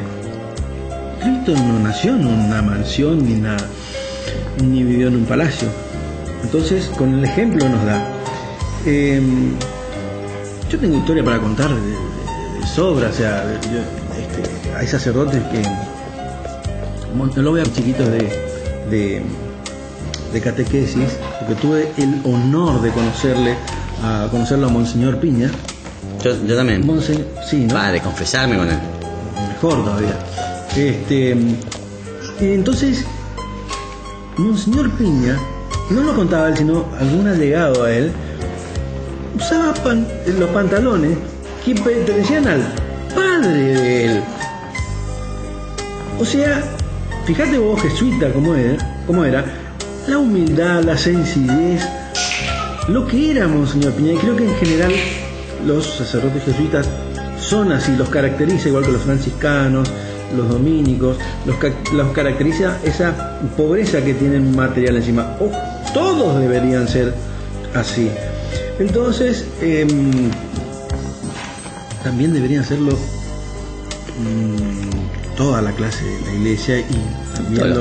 Cristo no nació en una mansión ni vivió en un palacio. Entonces, con el ejemplo nos da. Yo tengo historia para contar de sobra, o sea, hay sacerdotes que, no lo voy a chiquitos de catequesis, porque tuve el honor de conocerlo a Monseñor Piña. Yo también. Sí, ¿no? De confesarme con él. Mejor todavía. Entonces, Monseñor Piña, no lo contaba él, sino algún allegado a él, usaba los pantalones que pertenecían al padre de él. O sea, fíjate vos, jesuita, cómo era la humildad, la sencillez, lo que era Monseñor Piña. Y creo que en general los sacerdotes jesuitas son así, los caracteriza, igual que los franciscanos, los dominicos, los caracteriza esa pobreza que tienen material encima. Todos deberían ser así. Entonces, también deberían hacerlo toda la clase de la iglesia, y también los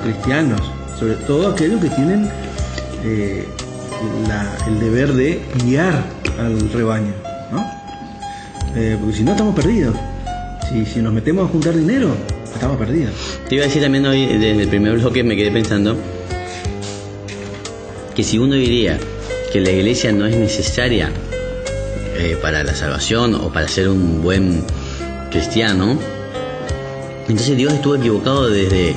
cristianos, sobre todo aquellos que tienen el deber de guiar al rebaño, ¿no? Porque si no, estamos perdidos. Si nos metemos a juntar dinero, estamos perdidos. Te iba a decir también hoy, desde el primer bloque me quedé pensando que si uno diría que la iglesia no es necesaria para la salvación o para ser un buen cristiano, entonces Dios estuvo equivocado desde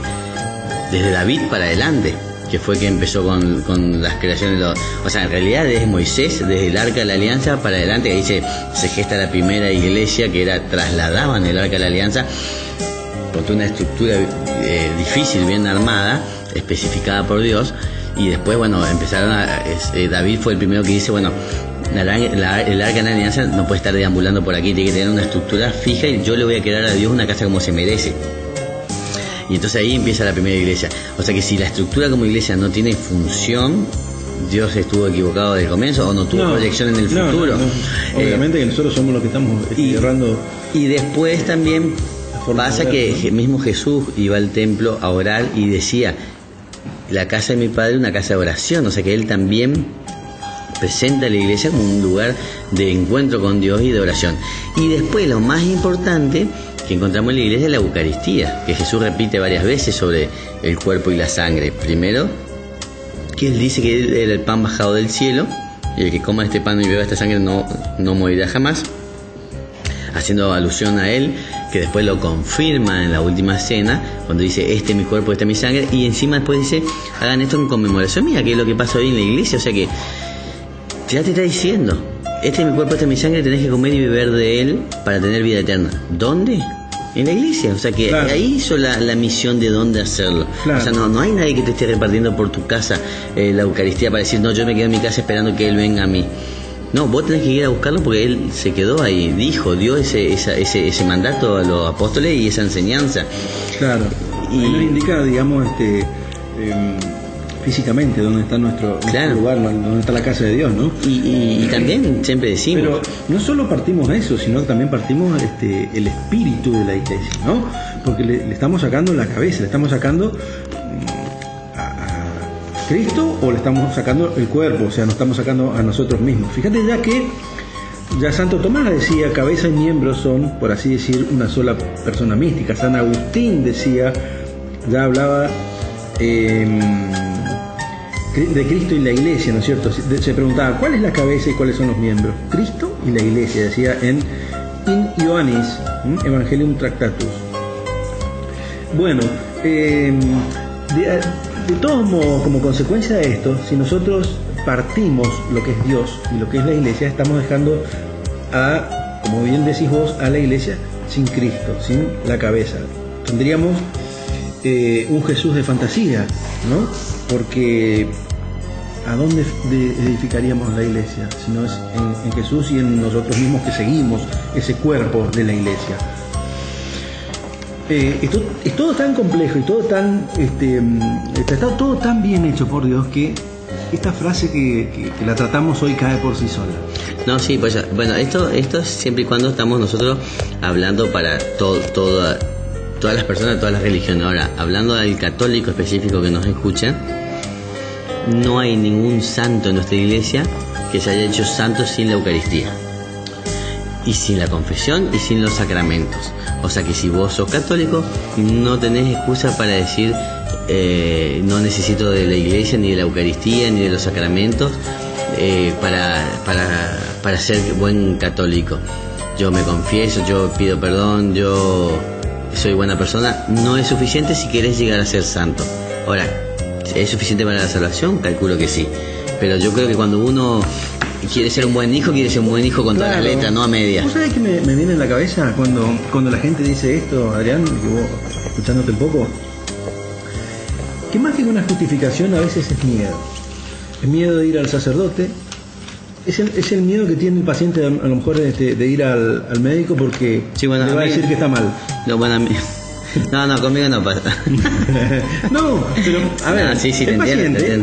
desde David para adelante, que fue que empezó con las creaciones o sea, en realidad desde Moisés, desde el Arca de la Alianza para adelante, ahí se gesta la primera iglesia, que era, trasladaban el Arca de la Alianza por toda una estructura difícil, bien armada, especificada por Dios, y después, bueno, empezaron David fue el primero que dice, bueno, el Arca de la Alianza no puede estar deambulando por aquí, tiene que tener una estructura fija, y yo le voy a crear a Dios una casa como se merece. Y entonces ahí empieza la primera iglesia. O sea que si la estructura como iglesia no tiene función, Dios estuvo equivocado desde el comienzo o no tuvo proyección en el futuro. Obviamente que nosotros somos los que estamos errando. Y después también pasa que mismo Jesús iba al templo a orar y decía, la casa de mi padre es una casa de oración. O sea que él también presenta a la iglesia como un lugar de encuentro con Dios y de oración. Y después lo más importante que encontramos en la iglesia es la Eucaristía, que Jesús repite varias veces sobre el cuerpo y la sangre. Primero, que él dice que él era el pan bajado del cielo, y el que coma este pan y beba esta sangre no morirá jamás, haciendo alusión a él, que después lo confirma en la última cena, cuando dice, este es mi cuerpo, esta es mi sangre, y encima después dice, hagan esto en conmemoración mía, que es lo que pasa hoy en la iglesia. O sea que ya te está diciendo, este es mi cuerpo, esta es mi sangre, tenés que comer y beber de él para tener vida eterna. ¿Dónde? En la iglesia. O sea que ahí hizo la misión de dónde hacerlo. O sea, no hay nadie que te esté repartiendo por tu casa la Eucaristía para decir, no, yo me quedo en mi casa esperando que él venga a mí. No, vos tenés que ir a buscarlo porque él se quedó ahí, dio ese mandato a los apóstoles y esa enseñanza. Claro. Y ahí nos indica, digamos, físicamente dónde está nuestro lugar, dónde está la casa de Dios, ¿no? Y también siempre decimos, pero no solo partimos de eso, sino que también partimos el espíritu de la iglesia, ¿no? Porque le estamos sacando la cabeza, le estamos sacando a Cristo, o le estamos sacando el cuerpo, o sea, nos estamos sacando a nosotros mismos. Fíjate ya Santo Tomás decía, cabeza y miembros son, por así decir, una sola persona mística. San Agustín decía, ya hablaba de Cristo y la iglesia, ¿no es cierto? Se preguntaba, ¿cuál es la cabeza y cuáles son los miembros? Cristo y la iglesia, decía en In Ioannis, Evangelium Tractatus. Bueno, de todos modos, como consecuencia de esto, si nosotros partimos lo que es Dios y lo que es la iglesia, estamos dejando como bien decís vos, a la iglesia sin Cristo, sin la cabeza. Tendríamos un Jesús de fantasía, ¿no? Porque ¿a dónde edificaríamos la iglesia? Si no es en Jesús y en nosotros mismos que seguimos ese cuerpo de la iglesia. Es todo tan complejo y todo tan está todo tan bien hecho por Dios que esta frase que la tratamos hoy cae por sí sola. No, sí, pues bueno, esto es siempre y cuando estamos nosotros hablando para todas las personas de todas las religiones. Ahora, hablando del católico específico que nos escucha, no hay ningún santo en nuestra iglesia que se haya hecho santo sin la Eucaristía, y sin la confesión y sin los sacramentos. O sea que si vos sos católico, no tenés excusa para decir no necesito de la iglesia, ni de la Eucaristía, ni de los sacramentos para ser buen católico. Yo me confieso, yo pido perdón, yo soy buena persona. No es suficiente si querés llegar a ser santo. Ahora, ¿es suficiente para la salvación? Calculo que sí. Pero yo creo que cuando uno quiere ser un buen hijo, quiere ser un buen hijo con todas las letras, no a medias. ¿Vos sabés que me viene en la cabeza cuando la gente dice esto, Adrián, que vos, escuchándote un poco, que más que una justificación a veces es miedo? Es miedo de ir al sacerdote, es el miedo que tiene el paciente a lo mejor de ir al médico porque sí, bueno, le va a decir que está mal. No, bueno, a mí... No, conmigo no pasa. No, pero a ver, sí, el paciente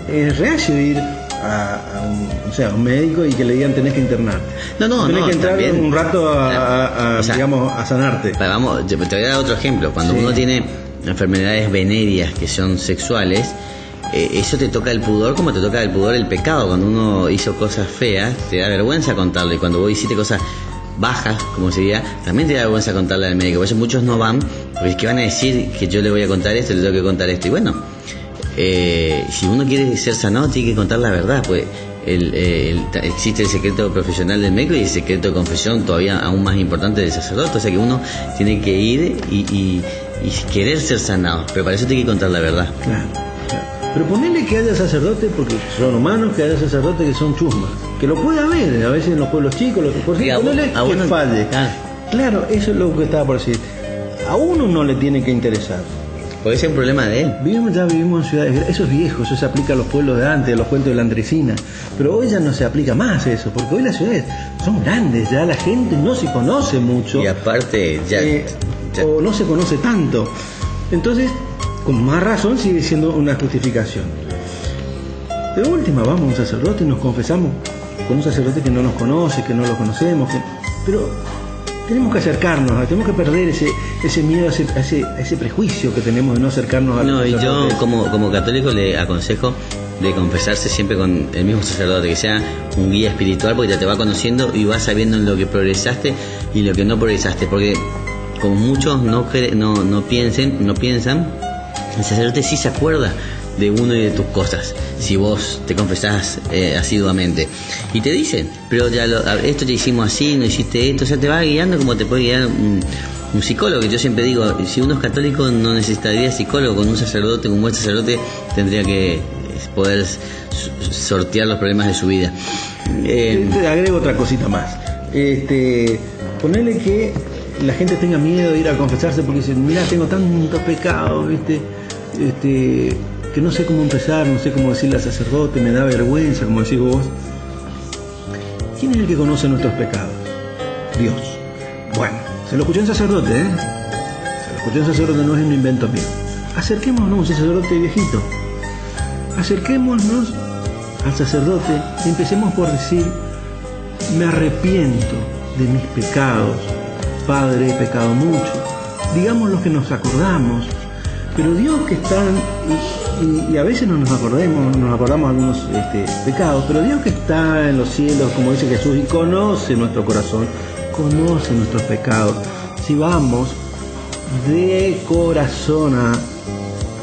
es reacio de ir a un médico y que le digan tenés que internar. Tenés que entrar también, un rato o sea, digamos, a sanarte. Vamos, te voy a dar otro ejemplo. Cuando uno tiene enfermedades venéreas que son sexuales, eso te toca el pudor como te toca el pudor el pecado. Cuando uno hizo cosas feas, te da vergüenza contarlo, y cuando vos hiciste cosas bajas, como se diría, también te da vergüenza contarle al médico. Por eso muchos no van, porque es que van a decir que yo le voy a contar esto, le tengo que contar esto. Y bueno, si uno quiere ser sanado, tiene que contar la verdad, pues existe el secreto profesional del médico y el secreto de confesión todavía aún más importante del sacerdote. O sea que uno tiene que ir y y querer ser sanado, pero para eso tiene que contar la verdad. Claro. Pero ponele que haya sacerdotes, porque son humanos, que haya sacerdotes que son chusmas, que lo puede haber a veces en los pueblos chicos, ponele que falle. Claro, eso es lo que estaba por decir. A uno no le tiene que interesar. Puede ser un problema de él. Vivimos en ciudades, eso es viejo, eso se aplica a los pueblos de antes, a los cuentos de la Andresina, pero hoy ya no se aplica más eso, porque hoy las ciudades son grandes, ya la gente no se conoce mucho. Y aparte, ya. O no se conoce tanto. Entonces, con más razón sigue siendo una justificación. De última, vamos a un sacerdote y nos confesamos con un sacerdote que no nos conoce, que no lo conocemos, pero tenemos que acercarnos, tenemos que perder ese miedo, ese prejuicio que tenemos de no acercarnos a los sacerdotes. No, y yo como católico le aconsejo de confesarse siempre con el mismo sacerdote, que sea un guía espiritual, porque ya te va conociendo y vas sabiendo en lo que progresaste y lo que no progresaste, porque como muchos no piensan, el sacerdote sí se acuerda de uno y de tus cosas si vos te confesás asiduamente, y te dicen, pero ya esto te hicimos así, no hiciste esto, o sea, te va guiando como te puede guiar un psicólogo. Que yo siempre digo, si uno es católico no necesitaría psicólogo, con un sacerdote, un buen sacerdote tendría que poder sortear los problemas de su vida. Te agrego otra cosita más. Ponele que la gente tenga miedo de ir a confesarse porque dicen, mira, tengo tantos pecados, que no sé cómo empezar, no sé cómo decirle al sacerdote, me da vergüenza, como decís vos. ¿Quién es el que conoce nuestros pecados? Dios. Bueno, se lo escuché un sacerdote, Se lo escuché un sacerdote, no es un invento mío. Acerquémonos a un sacerdote viejito. Acerquémonos al sacerdote y empecemos por decir, me arrepiento de mis pecados. Padre, he pecado mucho. Digamos lo que nos acordamos. Pero Dios que está, y a veces no nos acordamos algunos pecados, pero Dios que está en los cielos, como dice Jesús, y conoce nuestro corazón, conoce nuestros pecados. Si vamos de corazón a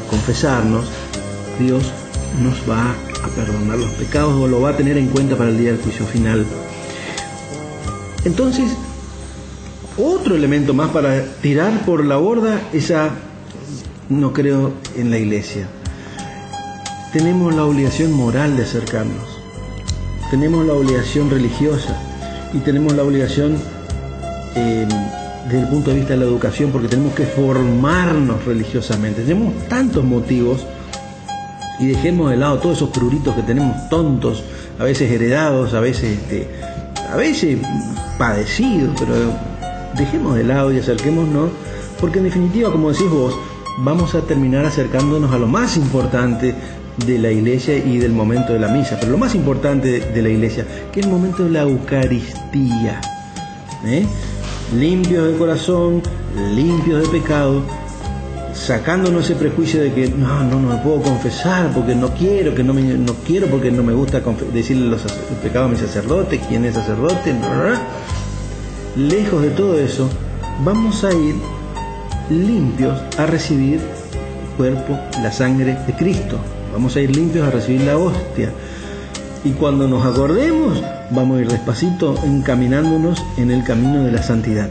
confesarnos, Dios nos va a perdonar los pecados o lo va a tener en cuenta para el día del juicio final. Entonces, otro elemento más para tirar por la borda esa no creo en la iglesia. Tenemos la obligación moral de acercarnos, tenemos la obligación religiosa y tenemos la obligación desde el punto de vista de la educación, porque tenemos que formarnos religiosamente. Tenemos tantos motivos y dejemos de lado todos esos pruritos que tenemos tontos, a veces heredados, a veces padecidos, pero dejemos de lado y acerquémonos, porque en definitiva, como decís vos, vamos a terminar acercándonos a lo más importante de la iglesia y del momento de la misa. Pero lo más importante de la iglesia, que es el momento de la Eucaristía. Limpios de corazón, limpios de pecado, sacándonos ese prejuicio de que no me puedo confesar porque no quiero porque no me gusta decirle los pecados a mi sacerdote, quién es sacerdote. Lejos de todo eso, vamos a ir limpios a recibir el cuerpo, la sangre de Cristo. Vamos a ir limpios a recibir la hostia. Y cuando nos acordemos, vamos a ir despacito encaminándonos en el camino de la santidad.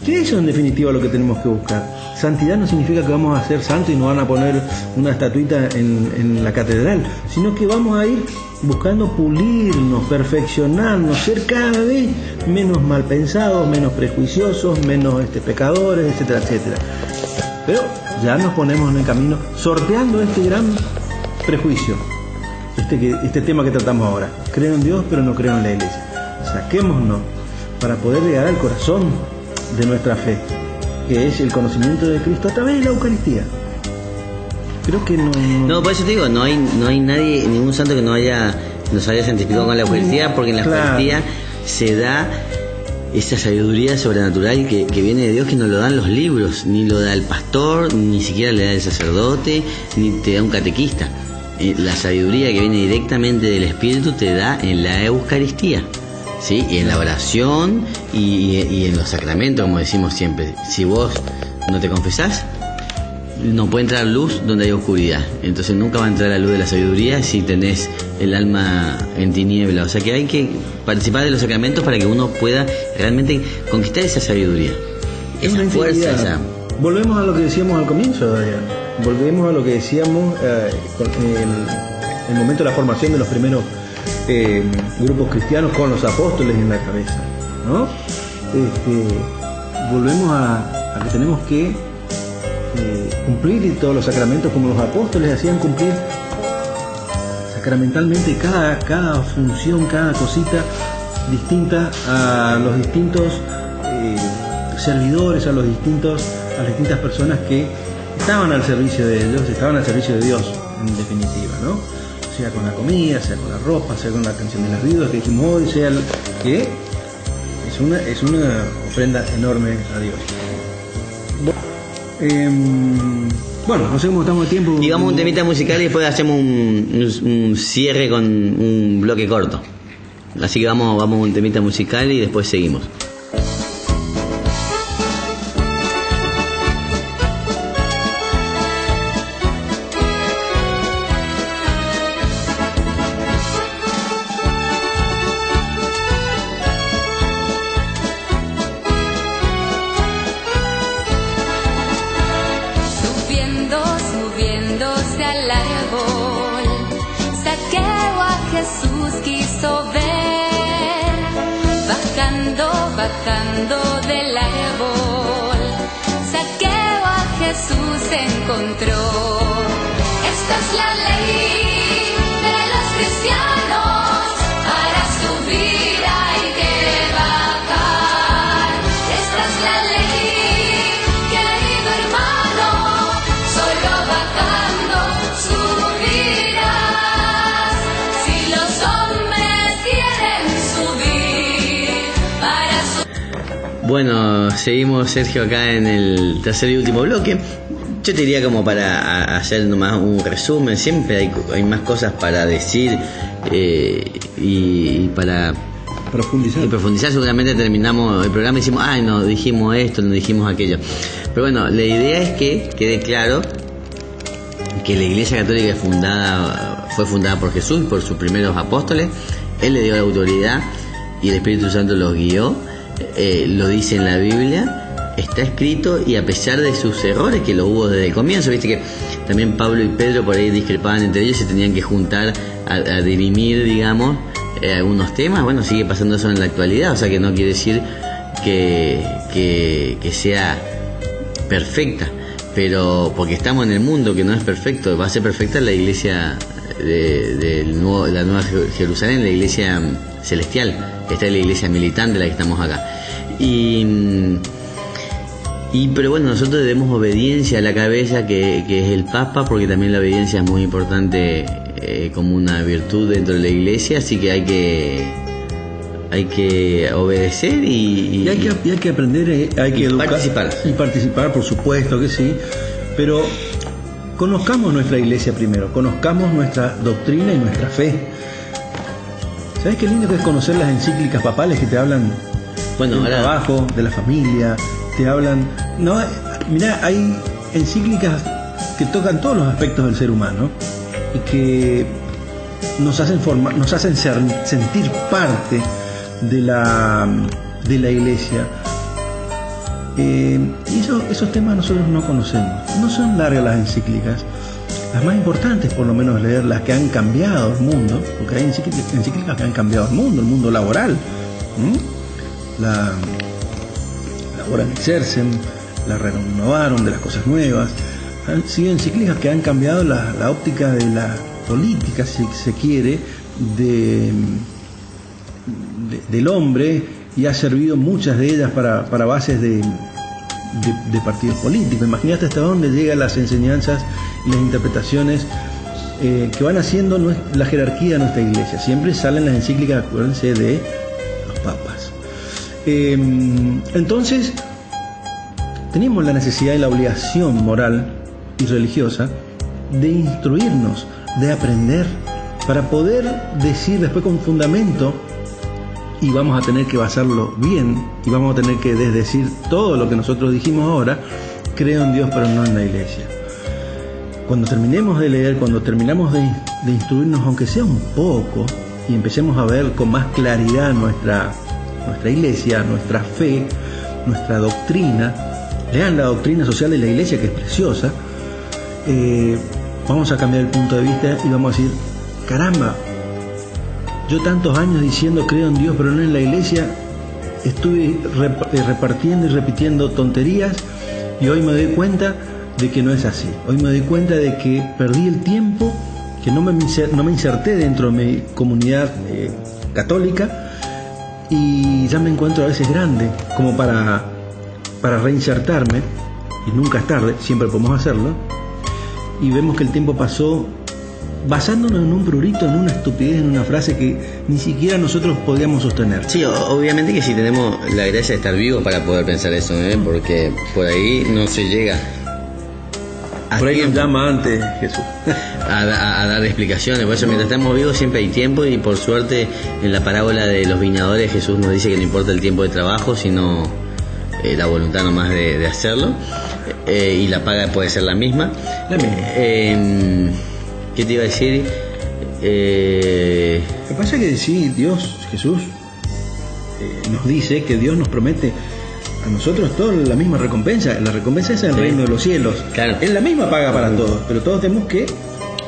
¿Qué es eso en definitiva lo que tenemos que buscar? Santidad no significa que vamos a ser santos y nos van a poner una estatuita en la catedral, sino que vamos a ir buscando pulirnos, perfeccionarnos, ser cada vez menos mal pensados, menos prejuiciosos, menos pecadores, etcétera, etcétera. Pero ya nos ponemos en el camino sorteando este gran prejuicio, este tema que tratamos ahora. Creo en Dios, pero no creo en la iglesia. Saquémonos para poder llegar al corazón de nuestra fe, que es el conocimiento de Cristo a través de la Eucaristía. Creo que no, por eso te digo, no hay nadie, ningún santo que nos haya santificado con la Eucaristía, porque en la Eucaristía se da esa sabiduría sobrenatural que viene de Dios, que no lo dan los libros, ni lo da el pastor, ni siquiera le da el sacerdote, ni te da un catequista. La sabiduría que viene directamente del Espíritu te da en la Eucaristía, ¿sí? Y en la oración y en los sacramentos, como decimos siempre. Si vos no te confesás, no puede entrar luz donde hay oscuridad. Entonces nunca va a entrar la luz de la sabiduría si tenés el alma en tiniebla. O sea que hay que participar de los sacramentos para que uno pueda realmente conquistar esa sabiduría, esa fuerza, Volvemos a lo que decíamos al comienzo, Adrián. Volvemos a lo que decíamos con el momento de la formación de los primeros grupos cristianos con los apóstoles en la cabeza, ¿no? Volvemos a que tenemos que cumplir todos los sacramentos como los apóstoles hacían cumplir sacramentalmente cada función, cada cosita distinta a los distintos servidores, a las distintas personas que estaban al servicio de ellos, estaban al servicio de Dios, en definitiva, ¿no? Sea con la comida, sea con la ropa, sea con la canción de las viudas que dijimos hoy, sea que es una ofrenda enorme a Dios. Bueno, no sé cómo estamos de tiempo. Digamos un temita musical y después hacemos un cierre con un bloque corto. Así que vamos a un temita musical y después seguimos. Subiéndose al árbol, Zaqueo a Jesús quiso ver, bajando del árbol, Zaqueo a Jesús encontró. Esta es la ley de los cristianos, para subir hay que bajar. Esta es la ley, querido hermano, solo bajando subirás. Si los hombres quieren subir para Bueno, seguimos, Sergio, acá en el tercer y último bloque. Yo te diría, como para hacer nomás un resumen, siempre hay más cosas para decir y para profundizar. Seguramente terminamos el programa y decimos, ay, no dijimos esto, no dijimos aquello. Pero bueno, la idea es que quede claro que la Iglesia Católica fue fundada por Jesús, por sus primeros apóstoles. Él le dio la autoridad y el Espíritu Santo los guió. Lo dice en la Biblia, está escrito, y a pesar de sus errores, que lo hubo desde el comienzo, viste que también Pablo y Pedro por ahí discrepaban entre ellos, se tenían que juntar a dirimir, digamos, algunos temas. Bueno, sigue pasando eso en la actualidad, o sea que no quiere decir que sea perfecta, pero porque estamos en el mundo que no es perfecto. Va a ser perfecta la iglesia de la Nueva Jerusalén, la iglesia celestial. Esta es la iglesia militante, la que estamos acá. Pero bueno, nosotros debemos obediencia a la cabeza, que es el Papa, porque también la obediencia es muy importante como una virtud dentro de la iglesia, así que hay que obedecer y hay que aprender, hay que educar y participar, por supuesto que sí, pero conozcamos nuestra iglesia primero, conozcamos nuestra doctrina y nuestra fe. ¿Sabes qué lindo que es conocer las encíclicas papales que te hablan del trabajo, de la familia? Te hablan... No, mira, hay encíclicas que tocan todos los aspectos del ser humano y que nos hacen sentir parte de la iglesia. Y esos temas nosotros no conocemos. No son largas las encíclicas. Las más importantes, por lo menos, leer las que han cambiado el mundo, porque hay encíclicas que han cambiado el mundo laboral. La Orem Exercem, la Renovarum, de las cosas nuevas. Han sido encíclicas que han cambiado la óptica de la política, si se quiere, del hombre, y ha servido muchas de ellas para bases de partidos políticos. Imagínate hasta dónde llegan las enseñanzas y las interpretaciones que van haciendo la jerarquía de nuestra iglesia. Siempre salen las encíclicas, acuérdense, de los papas. Entonces tenemos la necesidad y la obligación moral y religiosa de instruirnos, de aprender, para poder decir después con fundamento, y vamos a tener que basarlo bien, y vamos a tener que desdecir todo lo que nosotros dijimos ahora: creo en Dios pero no en la iglesia. Cuando terminemos de leer, cuando terminamos de instruirnos, aunque sea un poco, y empecemos a ver con más claridad nuestra iglesia, nuestra fe, nuestra doctrina, lean la doctrina social de la iglesia, que es preciosa. Vamos a cambiar el punto de vista y vamos a decir, caramba, yo tantos años diciendo creo en Dios pero no en la iglesia, estuve repartiendo y repitiendo tonterías, y hoy me doy cuenta de que no es así. Hoy me doy cuenta de que perdí el tiempo, que no me inserté dentro de mi comunidad católica, y ya me encuentro a veces grande como para reinsertarme, y nunca es tarde, siempre podemos hacerlo, y vemos que el tiempo pasó basándonos en un prurito, en una estupidez, en una frase que ni siquiera nosotros podíamos sostener. Sí, obviamente que sí tenemos la gracia de estar vivos para poder pensar eso, porque por ahí no se llega. Por ahí nos llama antes Jesús a dar explicaciones. Por eso, mientras estamos vivos siempre hay tiempo, y por suerte en la parábola de los viñadores Jesús nos dice que no importa el tiempo de trabajo, sino la voluntad nomás de hacerlo, y la paga puede ser la misma. ¿Qué te iba a decir? Lo que pasa es que sí, Jesús nos dice que Dios nos promete a nosotros toda la misma recompensa. La recompensa es el reino de los cielos. Claro. Es la misma paga para todos, pero todos tenemos que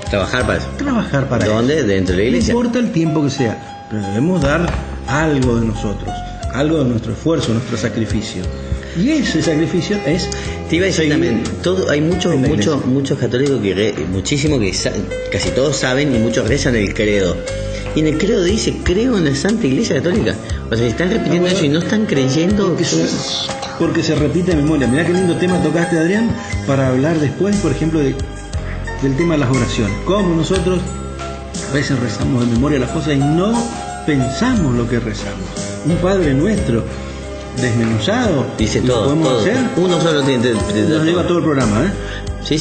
trabajar para eso. ¿Dónde? Eso. Dentro de la iglesia. No importa el tiempo que sea, pero debemos dar algo de nosotros, algo de nuestro esfuerzo, nuestro sacrificio. Y ese sacrificio es... Te iba a decir también, hay muchos católicos muchísimo que casi todos saben, y muchos rezan el credo. Y en el credo dice, creo en la Santa Iglesia Católica. O sea, están repitiendo eso y no están creyendo. Porque se repite de memoria. Mirá qué lindo tema tocaste, Adrián, para hablar después, por ejemplo, del tema de las oraciones. Cómo nosotros a veces rezamos de memoria las cosas y no pensamos lo que rezamos. Un Padre Nuestro desmenuzado, dice todo, hacer. Uno solo nos lleva todo el programa, Sí.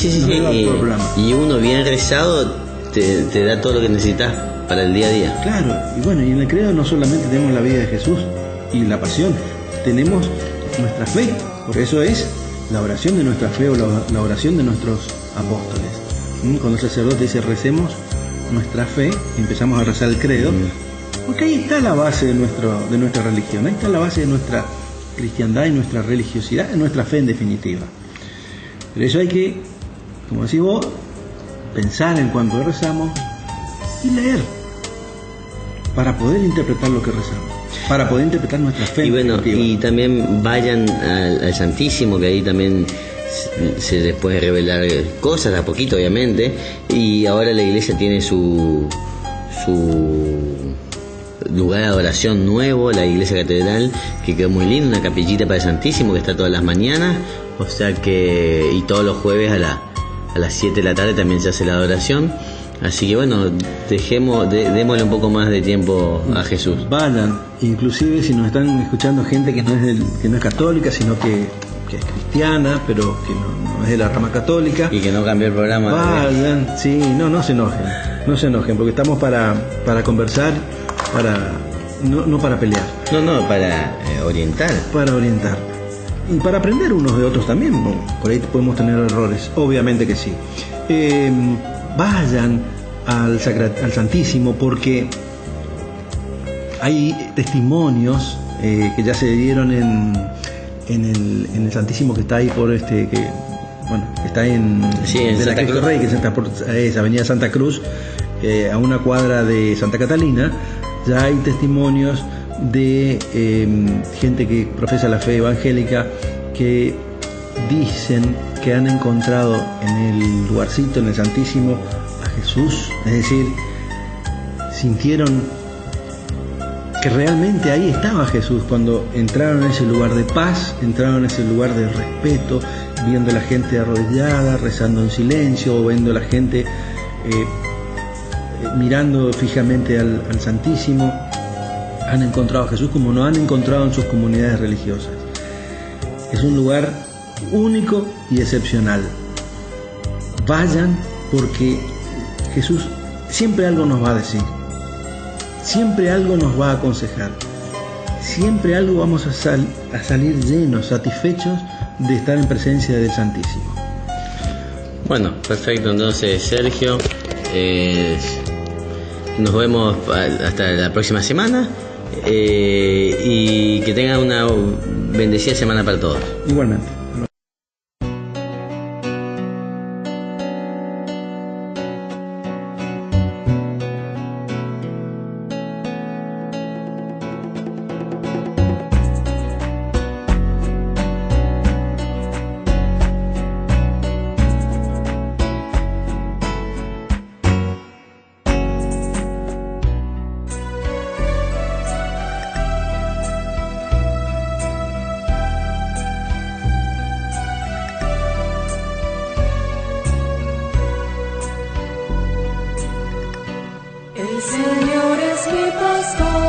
Y uno bien rezado te da todo lo que necesitas para el día a día. Claro, y bueno, y en el credo no solamente tenemos la vida de Jesús y la pasión, tenemos nuestra fe. Por eso es la oración de nuestra fe, o la oración de nuestros apóstoles. Cuando el sacerdote dice recemos nuestra fe, empezamos a rezar el credo, porque ahí está la base de nuestra religión, ahí está la base de nuestra cristiandad y nuestra religiosidad, de nuestra fe en definitiva. Pero eso hay que, como decís vos, pensar en cuanto rezamos y leer para poder interpretar lo que rezamos, para poder interpretar nuestra fe. Y bueno, y también vayan al Santísimo, que ahí también se les puede revelar cosas a poquito, obviamente. Y ahora la iglesia tiene su lugar de adoración nuevo, la iglesia catedral, que quedó muy linda, una capillita para el Santísimo que está todas las mañanas, o sea que, y todos los jueves a las 7 de la tarde también se hace la adoración. Así que bueno, démosle un poco más de tiempo a Jesús. Vayan, inclusive si nos están escuchando gente que no es católica, sino que es cristiana, pero que no es de la rama católica. Y que no cambió el programa. Vayan, sí, no se enojen, porque estamos para conversar, no para pelear. Para orientar. Para orientar. Y para aprender unos de otros también, ¿no? Por ahí podemos tener errores, obviamente que sí. Vayan al Santísimo, porque hay testimonios que ya se dieron en el Santísimo, que está ahí por que está en Santa Cruz Rey, que es Avenida Santa Cruz, a una cuadra de Santa Catalina. Ya hay testimonios de gente que profesa la fe evangélica, que dicen que han encontrado en el lugarcito, en el Santísimo, a Jesús. Es decir, sintieron que realmente ahí estaba Jesús cuando entraron en ese lugar de paz, entraron en ese lugar de respeto, viendo a la gente arrodillada, rezando en silencio, o viendo a la gente mirando fijamente al Santísimo. Han encontrado a Jesús como no han encontrado en sus comunidades religiosas. Es un lugar único y excepcional. Vayan, porque Jesús siempre algo nos va a decir, siempre algo nos va a aconsejar, siempre algo vamos a salir llenos, satisfechos de estar en presencia del Santísimo. Bueno, perfecto. Entonces, Sergio, nos vemos hasta la próxima semana, y que tengan una bendecida semana para todos. Igualmente. mi pastor.